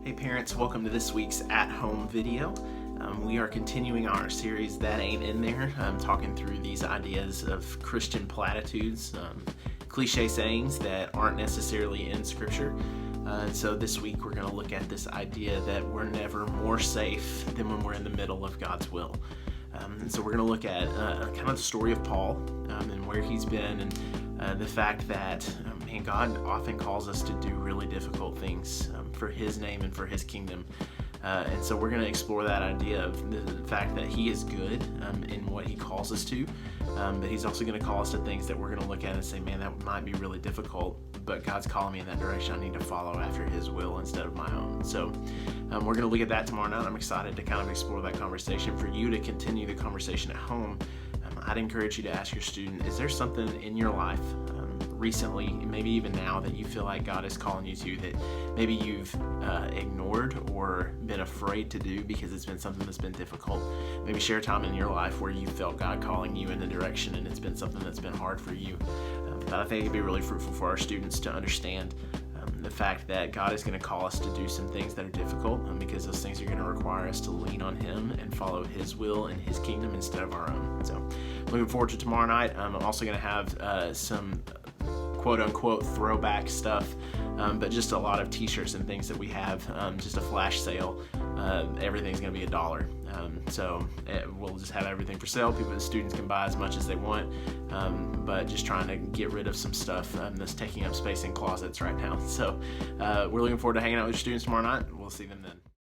Hey parents, welcome to this week's at-home video. We are continuing our series That Ain't In There, talking through these ideas of Christian platitudes, cliche sayings that aren't necessarily in Scripture. So this week we're going to look at this idea that we're never more safe than when we're in the middle of God's will. And so we're going to look at kind of the story of Paul and where he's been, and the fact that God often calls us to do really difficult things for His name and for His kingdom. And so we're going to explore that idea of the fact that He is good in what He calls us to, but He's also going to call us to things that we're going to look at and say, man, that might be really difficult, but God's calling me in that direction. I need to follow after His will instead of my own. So we're going to look at that tomorrow night. I'm excited to kind of explore that conversation. For you to continue the conversation at home, I'd encourage you to ask your student, is there something in your life recently, maybe even now, that you feel like God is calling you to, that maybe you've ignored or been afraid to do because it's been something that's been difficult? Maybe share a time in your life where you felt God calling you in a direction and it's been something that's been hard for you. But I think it'd be really fruitful for our students to understand the fact that God is going to call us to do some things that are difficult, because those things are going to require us to lean on Him and follow His will and His kingdom instead of our own. So looking forward to tomorrow night. I'm also going to have some quote-unquote throwback stuff, but just a lot of t-shirts and things that we have, just a flash sale. Everything's going to be $1. So we'll just have everything for sale. The students can buy as much as they want, but just trying to get rid of some stuff that's taking up space in closets right now. So we're looking forward to hanging out with your students tomorrow night. We'll see them then.